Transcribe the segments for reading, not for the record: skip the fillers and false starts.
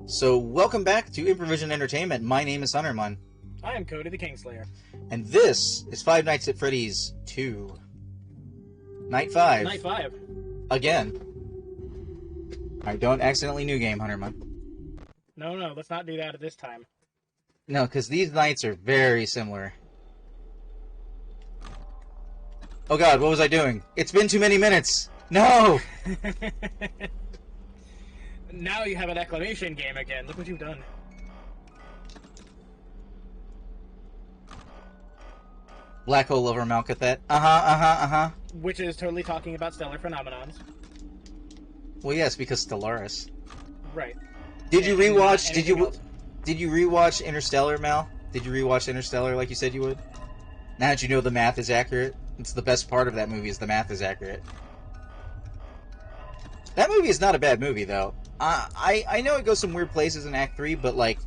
So, welcome back to Improvision Entertainment. My name is Hunterman. I am Cody the Kingslayer. And this is Five Nights at Freddy's 2. Night 5. Night 5. Again. Alright, don't accidentally new game, Hunterman. No, let's not do that at this time. No, because these nights are very similar. Oh god, what was I doing? It's been too many minutes! No! Now you have an exclamation game again. Look what you've done. Black hole over milk at that. Which is totally talking about stellar phenomenons. Well, yes, because Stellaris. Right. Did you rewatch? Did you else? did you rewatch Interstellar, Mal? Did you rewatch Interstellar like you said you would? Now that you know the math is accurate, it's the best part of that movie is the math is accurate. That movie is not a bad movie though. I know it goes some weird places in Act 3, but like,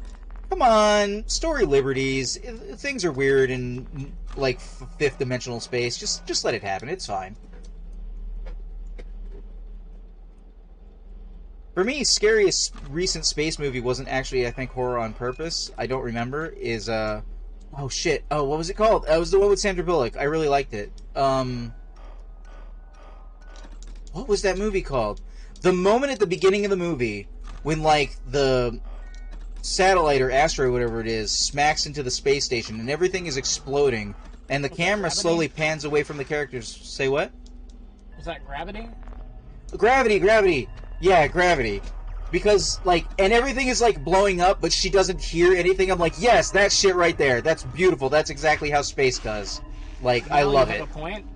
come on, story liberties. Things are weird in like fifth dimensional space. Just let it happen. It's fine. For me, scariest recent space movie wasn't actually, I think, horror on purpose. I don't remember. Is oh shit. Oh, what was it called? It was the one with Sandra Bullock. I really liked it. What was that movie called? The moment at the beginning of the movie when like the satellite or asteroid, whatever it is, smacks into the space station and everything is exploding, and the camera slowly pans away from the characters. Say what? Was that Gravity? Gravity. Yeah, Gravity. Because, like, and everything is, like, blowing up, but she doesn't hear anything. I'm like, yes, that shit right there. That's beautiful. That's exactly how space does. Like, I love it. You have a point.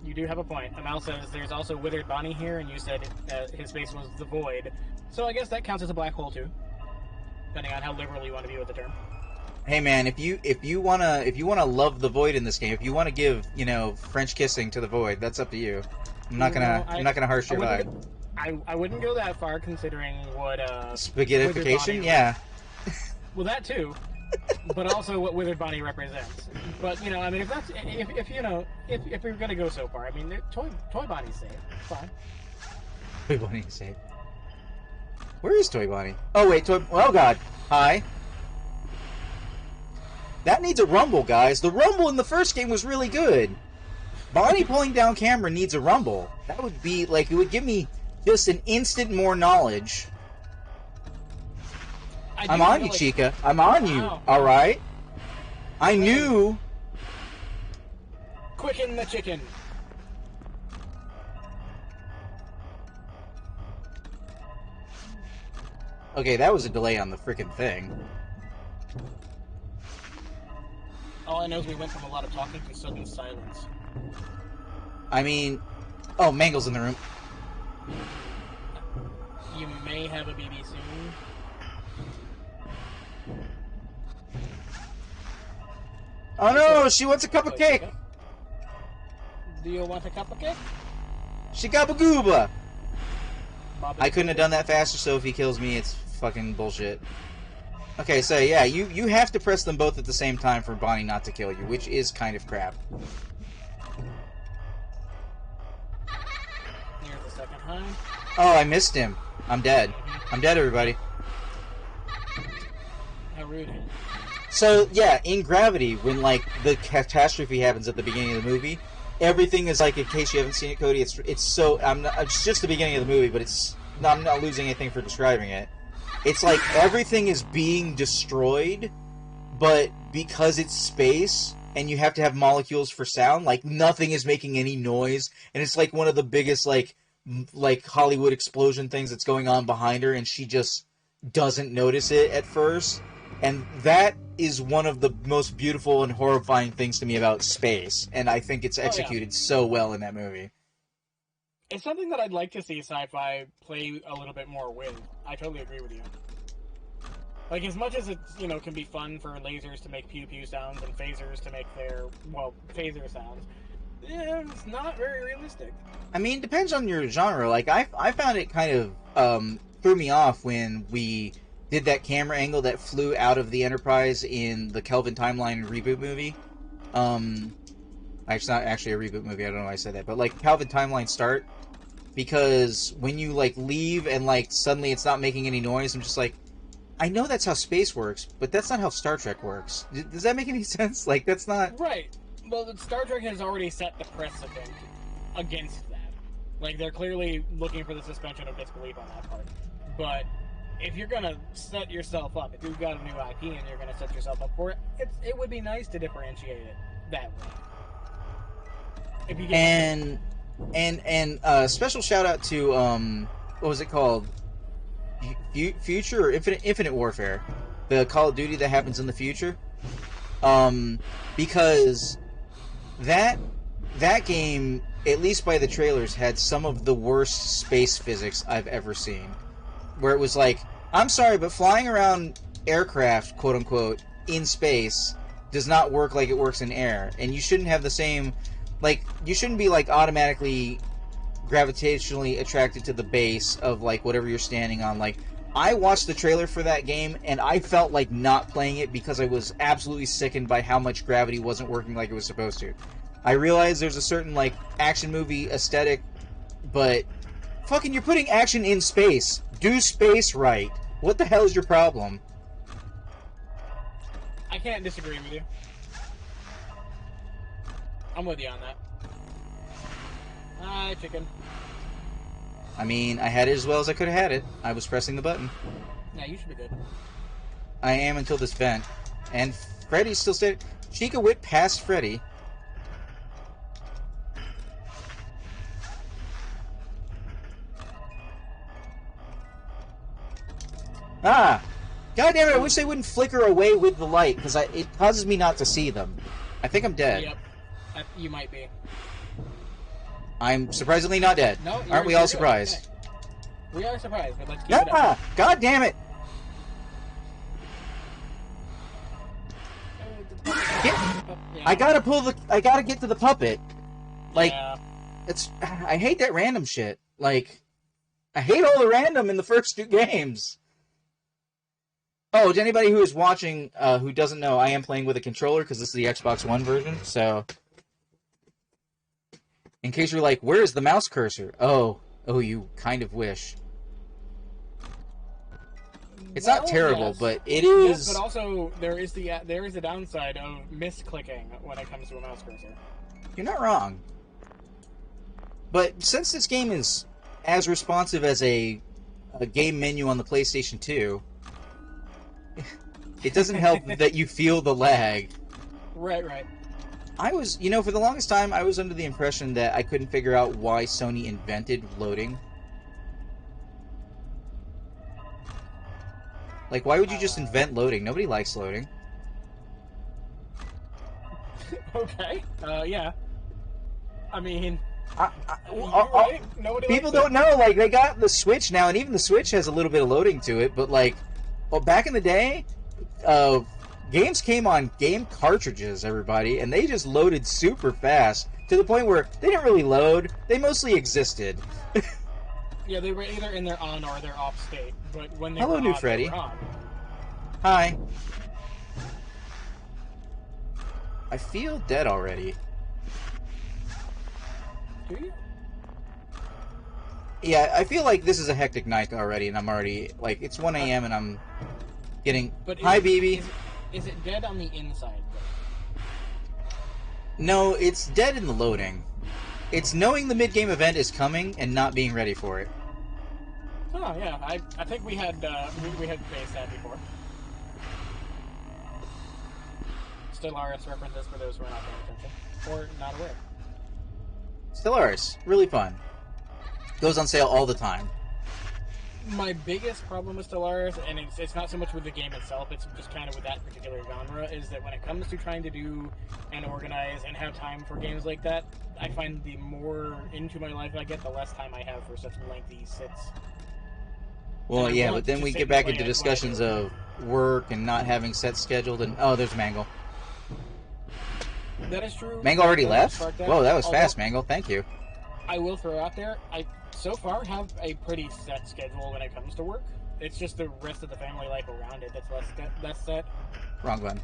You do have a point. Amal says there's also Withered Bonnie here, and you said his face was the void. So I guess that counts as a black hole, too. Depending on how liberal you want to view the term. Hey man, if you wanna love the void in this game, if you wanna give, you know, French kissing to the void, that's up to you. I'm not gonna harsh your vibe. I wouldn't go that far, considering what spaghettification, yeah. Well, that too, but also what Withered Bonnie represents. But you know, I mean, if we're gonna go so far, I mean, Toy Bonnie's safe, it's fine. Toy Bonnie's safe. Where is Toy Bonnie? Oh wait, oh god, hi. That needs a rumble, guys. The rumble in the first game was really good. Bonnie pulling down camera needs a rumble. That would be like, it would give me just an instant more knowledge. I'm on you, Chica. I'm on you. Alright? I knew. Quicken the chicken. Okay, that was a delay on the frickin' thing. All I know is we went from a lot of talking to sudden silence. I mean... Oh, Mangle's in the room. You may have a BB soon. Oh no, she wants a cup of cake! Do you want a cup of cake? She got a gooba! I couldn't have done that faster, so if he kills me, it's fucking bullshit. Okay, so yeah, you have to press them both at the same time for Bonnie not to kill you, which is kind of crap. Here's the second high. Oh, I missed him. I'm dead. I'm dead, everybody. How rude. So, yeah, in Gravity, when, like, the catastrophe happens at the beginning of the movie, everything is, like, in case you haven't seen it, Cody, it's so, it's just the beginning of the movie, but I'm not losing anything for describing it. It's like everything is being destroyed, but because it's space, and you have to have molecules for sound, like, nothing is making any noise, and it's, like, one of the biggest, like Hollywood explosion things that's going on behind her, and she just doesn't notice it at first. And that is one of the most beautiful and horrifying things to me about space, and I think it's executed so well in that movie. It's something that I'd like to see sci-fi play a little bit more with. I totally agree with you. Like, as much as it, you know, can be fun for lasers to make pew-pew sounds and phasers to make their, well, phaser sounds, it's not very realistic. I mean, it depends on your genre. Like, I found it kind of threw me off when we did that camera angle that flew out of the Enterprise in the Kelvin Timeline reboot movie. It's not actually a reboot movie, I don't know why I said that, but like Kelvin Timeline start, because when you like leave and like suddenly it's not making any noise, I'm just like, I know that's how space works, but that's not how Star Trek works. Does that make any sense? Like, that's not... Right. Well, Star Trek has already set the precedent against that. Like, they're clearly looking for the suspension of disbelief on that part. But if you're gonna set yourself up, if you've got a new IP and you're gonna set yourself up for it, it would be nice to differentiate it that way. If you get special shout out to what was it called? Future or Infinite Warfare, the Call of Duty that happens in the future. Because that game, at least by the trailers, had some of the worst space physics I've ever seen. Where it was like, I'm sorry, but flying around aircraft, quote unquote, in space does not work like it works in air, and you shouldn't have the same, like, you shouldn't be like automatically gravitationally attracted to the base of like whatever you're standing on. Like, I watched the trailer for that game and I felt like not playing it because I was absolutely sickened by how much gravity wasn't working like it was supposed to. I realize there's a certain like action movie aesthetic, but fucking, you're putting action in space. Do space right. What the hell is your problem? I can't disagree with you. I'm with you on that. Hi, chicken. I mean, I had it as well as I could have had it. I was pressing the button. Yeah, you should be good. I am until this vent. And Freddy's still staying. Chica whipped past Freddy. Ah! God damn it, I wish they wouldn't flicker away with the light, because it causes me not to see them. I think I'm dead. Yep. You might be. I'm surprisingly not dead. No, aren't we all surprised? Okay. We are surprised, but let's keep it up. God damn it! I gotta get to the puppet. Like, yeah. I hate that random shit. Like, I hate all the random in the first two games. Oh, to anybody who is watching, who doesn't know, I am playing with a controller because this is the Xbox One version, so... In case you're like, where is the mouse cursor? Oh, you kind of wish. It's not terrible, yes. But it is... Yes, but also, there is a downside of misclicking when it comes to a mouse cursor. You're not wrong. But since this game is as responsive as a game menu on the PlayStation 2... It doesn't help that you feel the lag. Right. I was, for the longest time, I was under the impression that I couldn't figure out why Sony invented loading. Like, why would you just invent loading? Nobody likes loading. Okay. Yeah. I mean... people don't know. Like, they got the Switch now, and even the Switch has a little bit of loading to it, but, like... Well, back in the day, games came on game cartridges, everybody, and they just loaded super fast, to the point where they didn't really load, they mostly existed. Yeah, they were either in their on or their off state, but when they Hello, were new on, Freddy. they were on. Hi. I feel dead already. Do you? Yeah, I feel like this is a hectic night already, and I'm already, like, it's 1 a.m. and I'm getting... Hi, BB. Is it dead on the inside, though? No, it's dead in the loading. It's knowing the mid-game event is coming and not being ready for it. Oh, yeah. I think we had faced that before. Stellaris references for those who are not paying attention. Or not aware. Stellaris. Really fun. Goes on sale all the time. My biggest problem with Stellaris, and it's not so much with the game itself, it's just kind of with that particular genre, is that when it comes to trying to do and organize and have time for games like that, I find the more into my life I get, the less time I have for such lengthy sits. Well, yeah, but then we get back into discussions of work and not having sets scheduled, and oh, there's Mangle. That is true. Mangle already left? Whoa, that was fast, Mangle. Thank you. I will throw out there, I so far have a pretty set schedule when it comes to work. It's just the rest of the family life around it that's less set. Wrong button.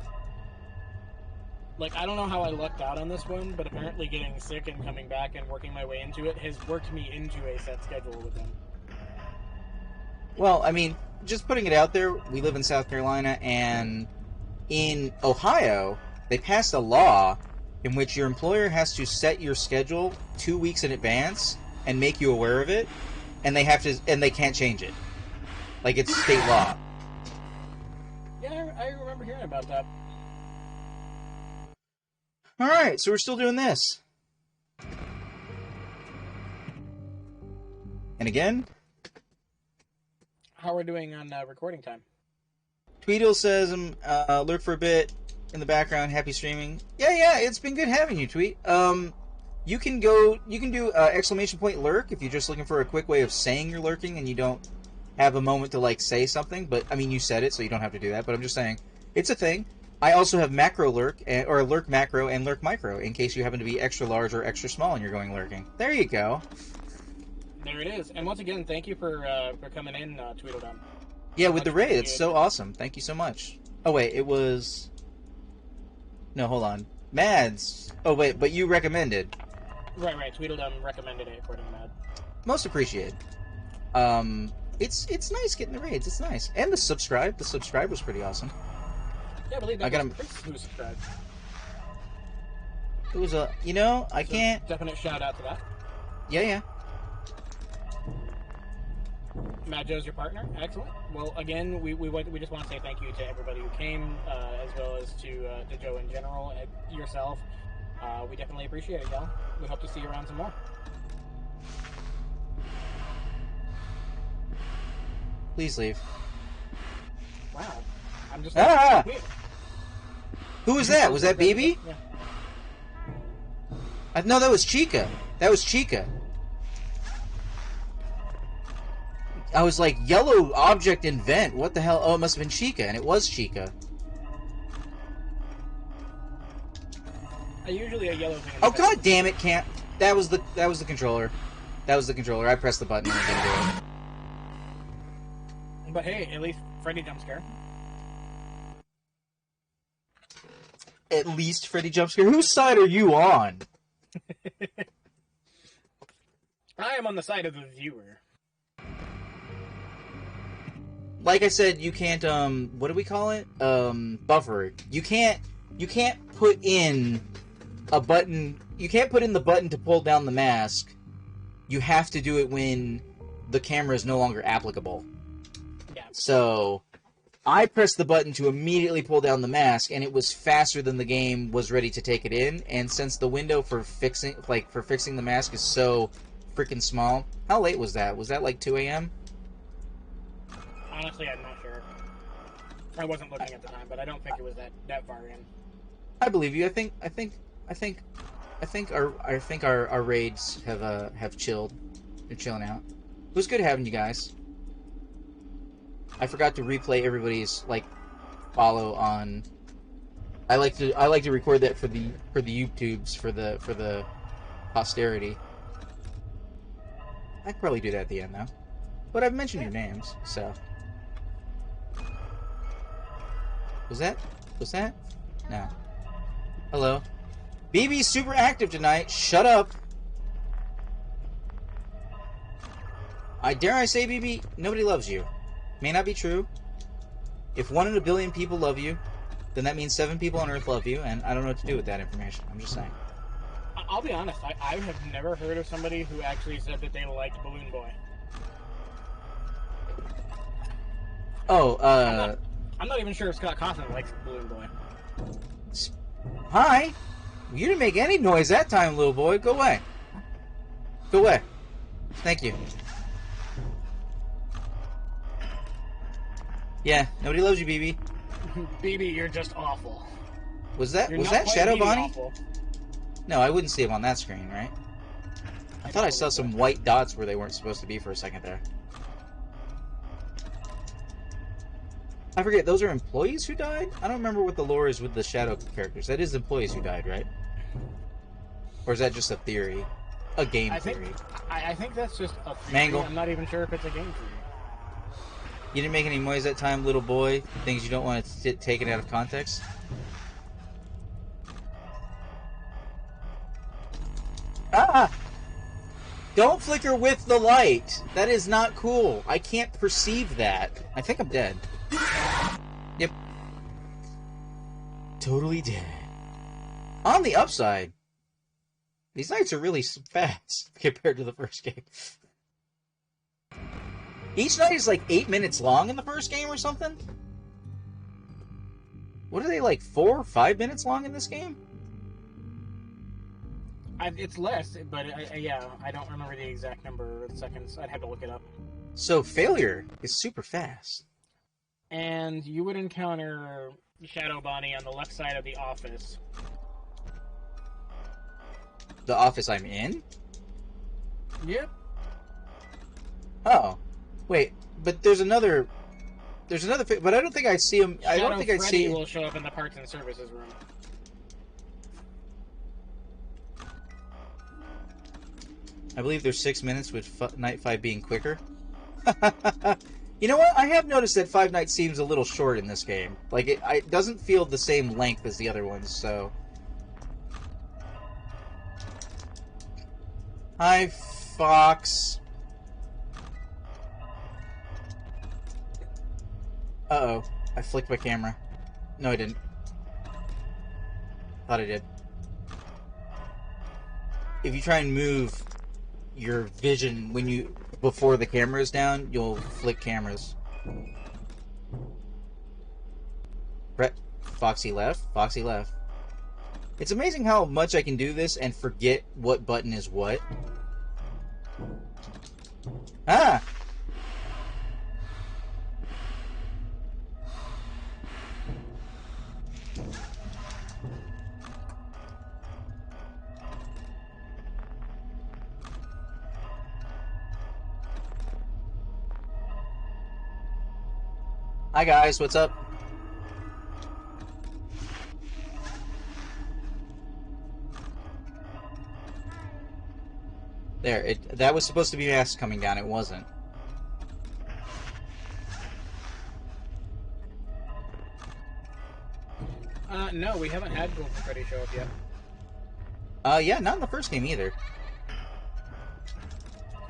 Like, I don't know how I lucked out on this one, but apparently getting sick and coming back and working my way into it has worked me into a set schedule with them. Well, I mean, just putting it out there, we live in South Carolina, and in Ohio, they passed a law in which your employer has to set your schedule 2 weeks in advance and make you aware of it, and they can't change it. Like, it's state law. Yeah, I remember hearing about that. Alright, so we're still doing this. And again, How we're doing on recording time? Tweedle says, lurk for a bit in the background, happy streaming. Yeah, it's been good having you, Tweet. You can do exclamation point lurk if you're just looking for a quick way of saying you're lurking and you don't have a moment to, like, say something. But, I mean, you said it, so you don't have to do that. But I'm just saying, it's a thing. I also have macro lurk, or lurk macro and lurk micro, in case you happen to be extra large or extra small and you're going lurking. There you go. There it is. And once again, thank you for coming in, Tweedledum. Yeah, with the raid, it's so awesome. Thank you so much. Oh, wait, it was... No, hold on. Mads. Oh, wait, but you recommended. Right. Tweedledum recommended it according to Mad. Most appreciated. It's nice getting the raids. It's nice. And the subscribe. The subscribe was pretty awesome. Yeah, I believe that was Chris who subscribed. It was a... You know, I can't... Definite shout out to that. Yeah. Matt Joe's your partner. Excellent. Well, again, we just want to say thank you to everybody who came, as well as to Joe in general, and yourself. We definitely appreciate it, y'all. We hope to see you around some more. Please leave. Wow. I'm just... Who was that? Was that BB? Yeah. No, that was Chica. That was Chica. I was like, yellow object in vent. What the hell? Oh, it must have been Chica, and it was Chica. Usually a yellow thing. Oh, god damn it, can't. That was the controller. That was the controller. I pressed the button and it didn't do it. But hey, at least Freddy jump scare. At least Freddy jump scare. Whose side are you on? I am on the side of the viewer. Like I said, you can't, what do we call it? Buffer. You can't put in a button, you can't put in the button to pull down the mask. You have to do it when the camera is no longer applicable. Yeah. So, I pressed the button to immediately pull down the mask, and it was faster than the game was ready to take it in, and since the window for fixing the mask is so freaking small, how late was that? Was that like 2 a.m.? Honestly, I'm not sure. I wasn't looking at the time, but I don't think it was that far in. I believe you. I think our raids have chilled. They're chilling out. It was good having you guys. I forgot to replay everybody's follow on. I like to record that for the YouTubes for the posterity. I could probably do that at the end though. But I've mentioned your names, so. Was that? No. Hello. BB's super active tonight. Shut up. Dare I say, BB, nobody loves you. May not be true. If 1 in a billion people love you, then that means 7 people on Earth love you, and I don't know what to do with that information. I'm just saying. I'll be honest, I have never heard of somebody who actually said that they liked Balloon Boy. Oh, I'm not even sure if Scott Cawthon likes Balloon Boy. Hi! You didn't make any noise that time, little boy. Go away. Go away. Thank you. Yeah, nobody loves you, BB. BB, you're just awful. Was that Shadow Bonnie? Awful. No, I wouldn't see him on that screen, right? I thought I saw some white dots where they weren't supposed to be for a second there. I forget, those are employees who died? I don't remember what the lore is with the Shadow characters. That is employees who died, right? Or is that just a theory? A game theory? I think that's just a theory. Mangle. I'm not even sure if it's a game theory. You didn't make any noise that time, little boy? Things you don't want to get taken out of context? Ah! Don't flicker with the light. That is not cool. I can't perceive that. I think I'm dead. Yep. Totally dead. On the upside, these nights are really fast compared to the first game. Each night is like 8 minutes long in the first game or something? What are they, like 4 or 5 minutes long in this game? It's less, but yeah, I don't remember the exact number of seconds. I'd have to look it up. So failure is super fast. And you would encounter Shadow Bonnie on the left side of the office. The office I'm in? Yep. Oh. Wait, but there's another... but I don't think I see him... I don't think I see... Freddy will show up in the parts and services room. I believe there's 6 minutes with Night 5 being quicker. You know what? I have noticed that Five Nights seems a little short in this game. Like, it doesn't feel the same length as the other ones, so... Hi, Fox. Uh-oh. I flicked my camera. No, I didn't. Thought I did. If you try and move your vision before the camera is down, you'll flick cameras. Foxy left. Foxy left. It's amazing how much I can do this and forget what button is what. Ah! Hi guys, what's up? There, that was supposed to be mask coming down, it wasn't. No, we haven't had Golden Freddy show up yet. Yeah, not in the first game either.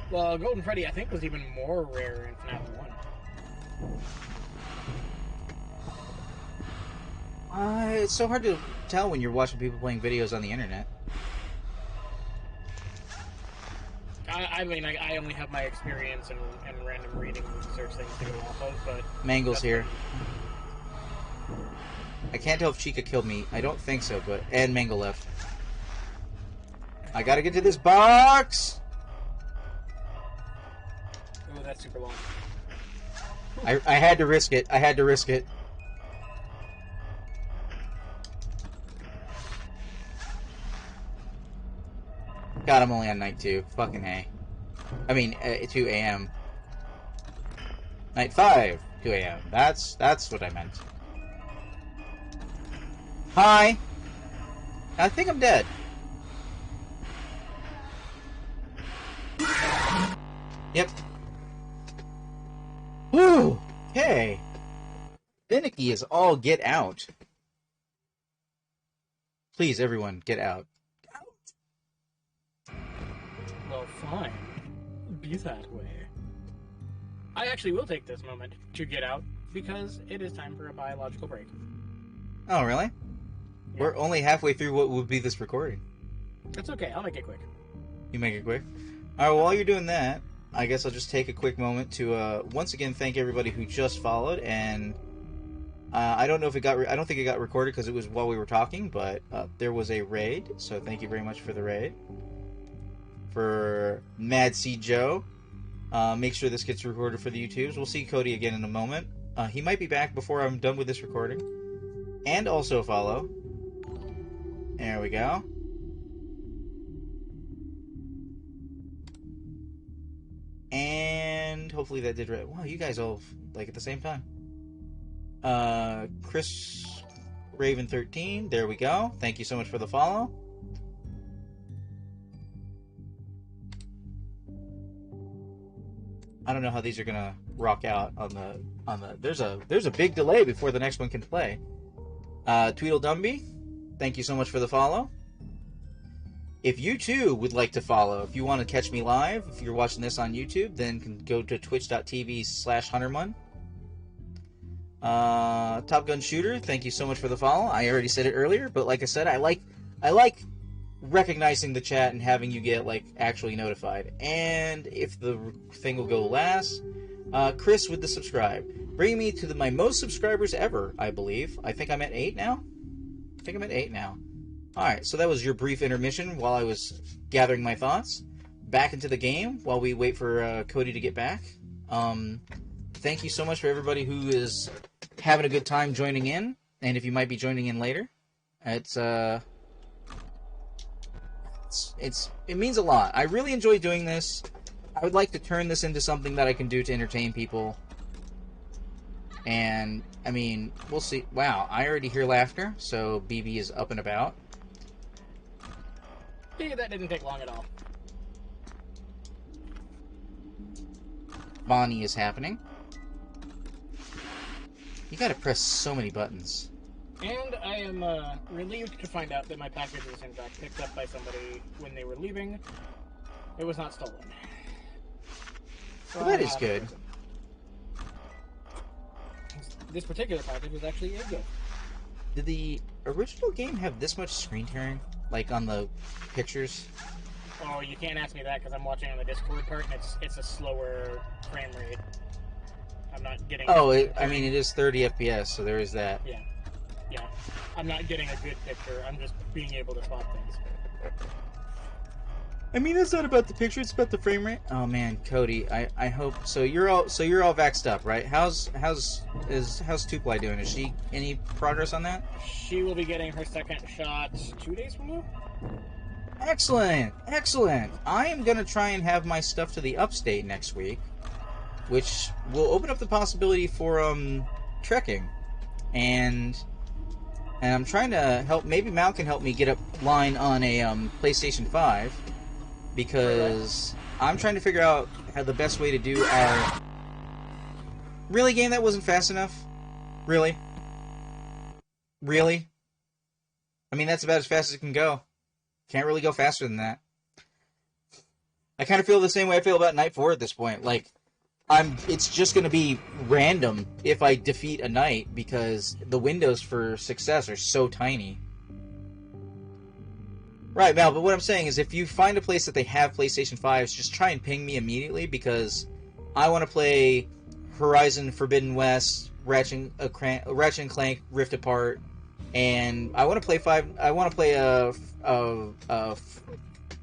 Well, Golden Freddy, I think, was even more rare in FNAF 1. It's so hard to tell when you're watching people playing videos on the internet. I mean, I only have my experience and random reading research things to go off of, but... Mangle's here. I can't tell if Chica killed me. I don't think so, but... And Mangle left. I gotta get to this box! Oh, that's super long. I had to risk it. I had to risk it. God, I'm only on night 2. Fucking A. I mean, 2 a.m. Night 5, 2 a.m. That's what I meant. Hi! I think I'm dead. Yep. Whew! Okay. Finicky is all get out. Please, everyone, get out. Well, fine. Be that way. I actually will take this moment to get out, because it is time for a biological break. Oh, really? Yeah. We're only halfway through what would be this recording. That's okay, I'll make it quick. You make it quick? Alright, well, while you're doing that, I guess I'll just take a quick moment to once again thank everybody who just followed, and I don't know if it got I don't think it got recorded because it was while we were talking, but there was a raid, so thank you very much for the raid. For Mad C Joe, make sure this gets recorded for the YouTubes. We'll see Cody again in a moment. He might be back before I'm done with this recording. And also follow. There we go. And hopefully that did right. Wow, you guys all like at the same time. Chris Raven 13. There we go. Thank you so much for the follow. I don't know how these are gonna rock out on the. There's a big delay before the next one can play. Tweedledumby, thank you so much for the follow. If you too would like to follow, if you want to catch me live, if you're watching this on YouTube, then can go to twitch.tv/HunterMun. Top Gun Shooter, thank you so much for the follow. I already said it earlier, but like I said, I like recognizing the chat and having you get like actually notified. And if the thing will go last, Chris with the subscribe, bringing me to my most subscribers ever, I believe. I think I'm at 8 now. Alright, so that was your brief intermission while I was gathering my thoughts. Back into the game while we wait for Cody to get back. Thank you so much for everybody who is having a good time joining in, and if you might be joining in later. It means a lot. I really enjoy doing this. I would like to turn this into something that I can do to entertain people. And, I mean, we'll see. Wow, I already hear laughter, so BB is up and about. Yeah, that didn't take long at all. Bonnie is happening. You gotta press so many buttons. And I am relieved to find out that my package was in fact picked up by somebody when they were leaving. It was not stolen. Well, that is good. This particular package was actually a gift. Did the original game have this much screen tearing? Like on the pictures? Oh, you can't ask me that because I'm watching on the Discord part and it's a slower frame rate. I'm not getting... Oh, I mean, it is 30 FPS, so there is that. Yeah. Yeah. I'm not getting a good picture. I'm just being able to spot things. I mean, that's not about the picture, it's about the frame rate. Oh man, Cody, I hope so. You're all vaxxed up, right? How's Tupli doing? Is she any progress on that? She will be getting her second shot 2 days from now. Excellent, excellent. I am gonna try and have my stuff to the upstate next week, which will open up the possibility for trekking, and I'm trying to help. Maybe Mal can help me get a line on a PlayStation 5. Because I'm trying to figure out how the best way to do our... Really, game that wasn't fast enough? Really? Really? I mean, that's about as fast as it can go. Can't really go faster than that. I kind of feel the same way I feel about Knight 4 at this point. Like, it's just going to be random if I defeat a knight, because the windows for success are so tiny. Right, Val, but what I'm saying is if you find a place that they have PlayStation 5s, just try and ping me immediately, because I want to play Horizon Forbidden West, Ratchet and Clank Rift Apart, and I want to play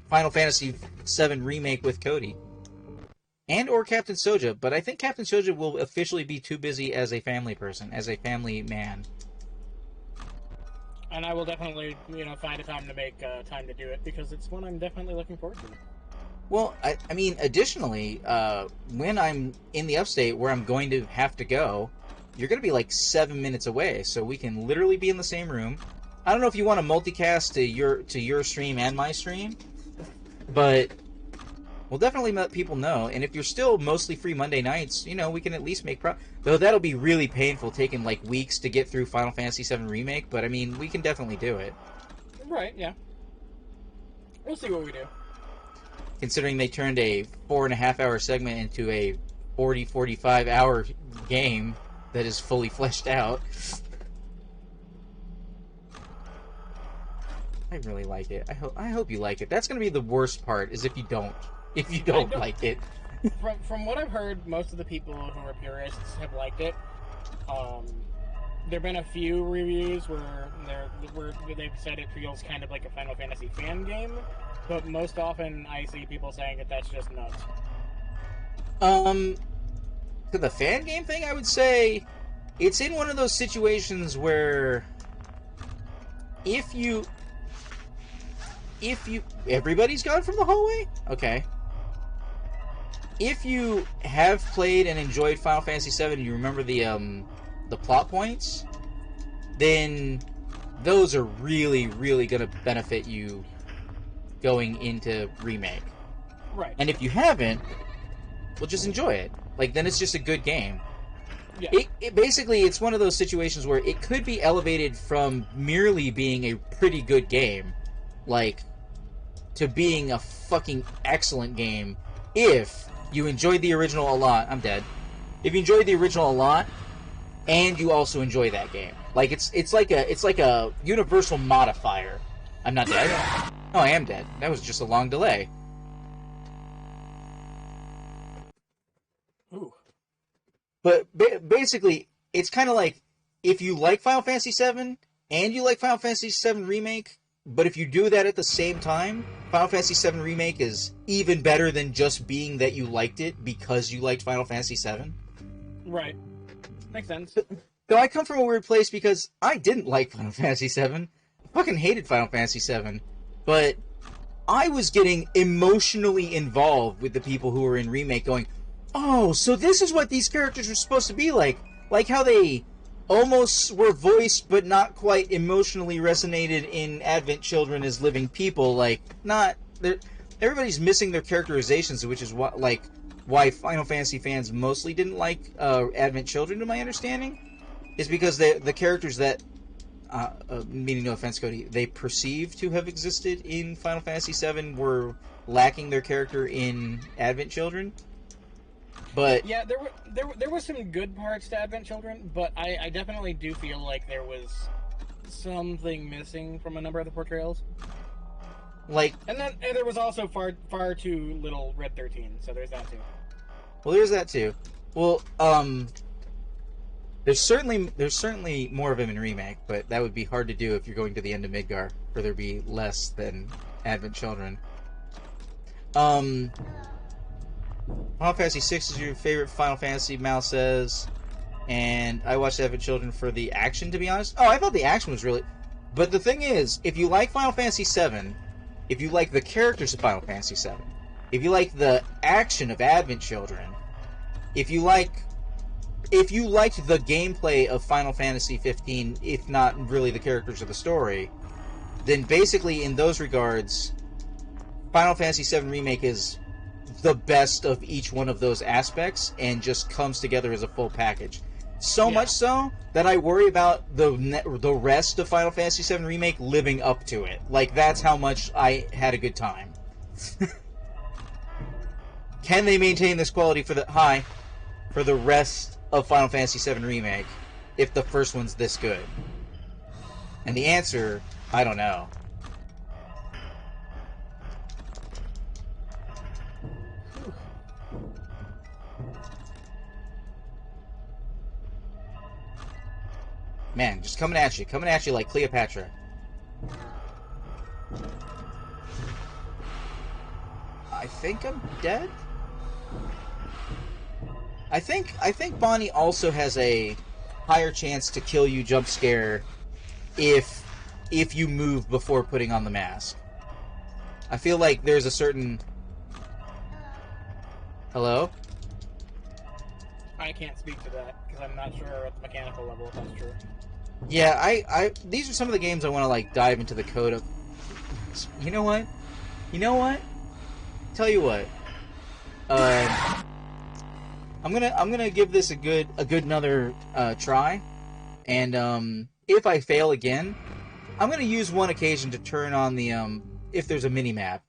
Final Fantasy VII Remake with Cody. And or Captain Soja, but I think Captain Soja will officially be too busy as a family person, as a family man. And I will definitely, find a time to make time to do it, because it's one I'm definitely looking forward to. Well, I mean, additionally, when I'm in the upstate where I'm going to have to go, you're going to be like 7 minutes away, so we can literally be in the same room. I don't know if you want to multicast to your stream and my stream, but we'll definitely let people know. And if you're still mostly free Monday nights, we can at least make though that'll be really painful, taking like weeks to get through Final Fantasy VII Remake, but I mean, we can definitely do it. Right, yeah. We'll see what we do. Considering they turned a 4.5 hour segment into a 45 hour game that is fully fleshed out. I really like it. I hope you like it. That's going to be the worst part, is if you don't like it. From what I've heard, most of the people who are purists have liked it. There have been a few reviews where they've said it feels kind of like a Final Fantasy fan game, but most often I see people saying that that's just nuts. To the fan game thing, I would say it's in one of those situations where if you everybody's gone from the hallway? Okay. If you have played and enjoyed Final Fantasy VII and you remember the plot points, then those are really, really going to benefit you going into Remake. Right. And if you haven't, well, just enjoy it. Like, then it's just a good game. Yeah. It basically, it's one of those situations where it could be elevated from merely being a pretty good game, like, to being a fucking excellent game if you enjoyed the original a lot. I'm dead. If you enjoyed the original a lot, and you also enjoy that game, like it's like a universal modifier. I'm not dead. Oh, I am dead. That was just a long delay. Ooh. But basically, it's kind of like if you like Final Fantasy VII and you like Final Fantasy VII Remake, but if you do that at the same time, Final Fantasy VII Remake is even better than just being that you liked it because you liked Final Fantasy VII. Right. Makes sense. Though I come from a weird place because I didn't like Final Fantasy VII. I fucking hated Final Fantasy VII. But I was getting emotionally involved with the people who were in Remake going, oh, so this is what these characters are supposed to be like. Like how they almost were voiced but not quite emotionally resonated in Advent Children as living people. Like, not... Everybody's missing their characterizations, which is what, like, why Final Fantasy fans mostly didn't like Advent Children, to my understanding, is because the characters that, meaning no offense, Cody, they perceive to have existed in Final Fantasy VII were lacking their character in Advent Children. But yeah, there was some good parts to Advent Children, but I definitely do feel like there was something missing from a number of the portrayals. Like, and there was also far too little Red 13, so there's that too. Well, there's that too. Well, there's certainly more of him in Remake, but that would be hard to do if you're going to the end of Midgar, for there be less than Advent Children. Final Fantasy VI is your favorite Final Fantasy, Mal says, and I watched Advent Children for the action, to be honest. Oh, I thought the action was really... But the thing is, if you like Final Fantasy VII, if you like the characters of Final Fantasy VII, if you like the action of Advent Children, if you liked the gameplay of Final Fantasy 15, if not really the characters of the story, then basically in those regards, Final Fantasy VII Remake is the best of each one of those aspects and just comes together as a full package. So much so that I worry about the rest of Final Fantasy VII Remake living up to it. Like, that's how much I had a good time. Can they maintain this quality for the rest of Final Fantasy VII Remake if the first one's this good? And the answer, I don't know. Man, just coming at you like Cleopatra. I think I'm dead? I think Bonnie also has a higher chance to kill you jump scare if you move before putting on the mask. I feel like there's a certain... Hello? I can't speak to that, because I'm not sure at the mechanical level if that's true. Yeah, I these are some of the games I want to, like, dive into the code of... You know what? Tell you what. I'm gonna give this a good another try, and if I fail again, I'm gonna use one occasion to turn on the if there's a mini map,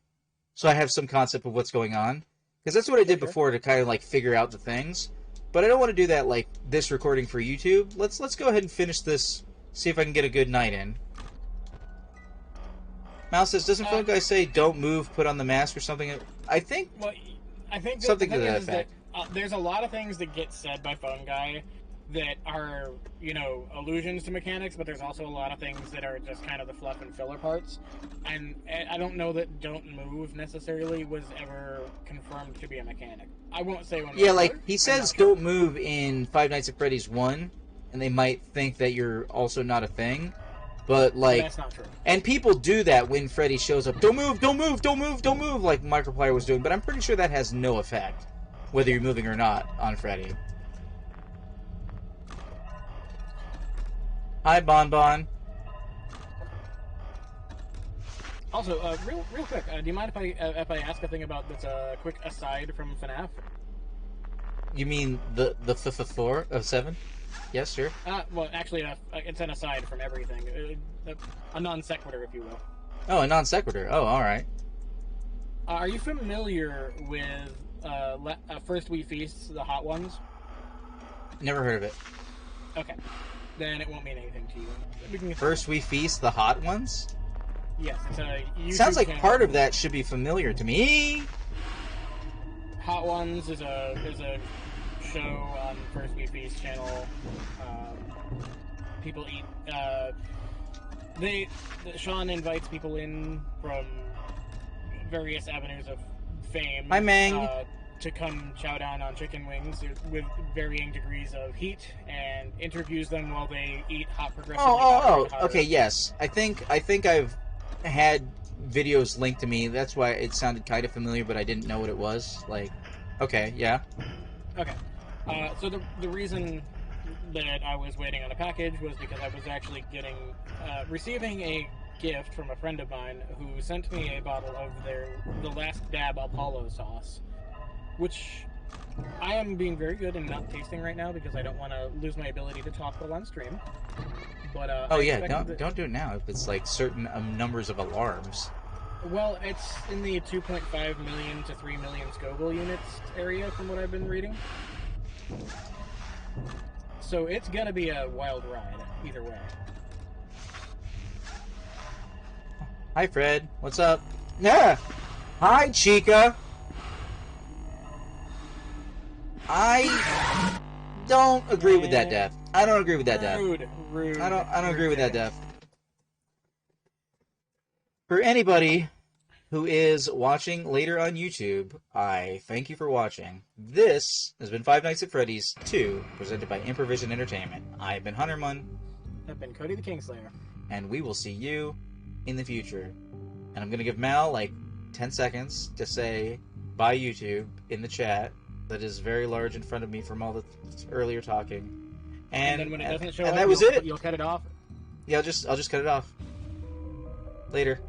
so I have some concept of what's going on, because that's what I did before to kind of like figure out the things. But I don't want to do that like this recording for YouTube. Let's go ahead and finish this. See if I can get a good night in. Mouse says, doesn't Phone Guy say don't move, put on the mask or something? I think. Well, I think something to that effect. There's a lot of things that get said by Phone Guy that are, allusions to mechanics, but there's also a lot of things that are just kind of the fluff and filler parts. And I don't know that don't move necessarily was ever confirmed to be a mechanic. I won't say when. Yeah, like, he says don't move in Five Nights at Freddy's 1, and they might think that you're also not a thing. But, like... That's not true. And people do that when Freddy shows up. Don't move, don't move, don't move, don't move, like Microplier was doing. But I'm pretty sure that has no effect, whether you're moving or not, on Freddy. Hi, Bon Bon. Also, real quick, do you mind if I ask a thing about this quick aside from FNAF? You mean the 4 of 7? Yes, sure. Well, actually, it's an aside from everything. A non sequitur, if you will. Oh, a non sequitur. Oh, all right. Are you familiar with First We Feast, the hot ones? Never heard of it. Okay. Then it won't mean anything to you. First We Feast, the hot ones? Yes, it's a YouTube Sounds like channel. part of that should be familiar to me. Hot Ones is a show on First We Feast channel. People eat. Sean invites people in from various avenues of fame. Hi, Mang. To come chow down on chicken wings with varying degrees of heat, and interviews them while they eat hot progressively. Oh. Okay, yes. I think I've had videos linked to me. That's why it sounded kind of familiar, but I didn't know what it was. Like, okay, yeah. Okay. So the reason that I was waiting on a package was because I was actually receiving a gift from a friend of mine who sent me a bottle of the Last Dab Apollo sauce, which I am being very good and not tasting right now because I don't want to lose my ability to talk while on stream. But don't do it now if it's like certain numbers of alarms. Well, it's in the 2.5 million to 3 million Scoville units area from what I've been reading. So it's gonna be a wild ride either way. Hi, Fred. What's up? Yeah. Hi, Chica. I don't agree with that death. I don't agree with that death. Rude. I don't agree with that death. For anybody who is watching later on YouTube, I thank you for watching. This has been Five Nights at Freddy's 2, presented by Improvision Entertainment. I've been Hunterman. I've been Cody the Kingslayer. And we will see you in the future. And I'm going to give Mal, 10 seconds to say bye YouTube in the chat that is very large in front of me from all the earlier talking. And then when it doesn't show and up, that was it. You'll cut it off? Yeah, I'll just cut it off. Later.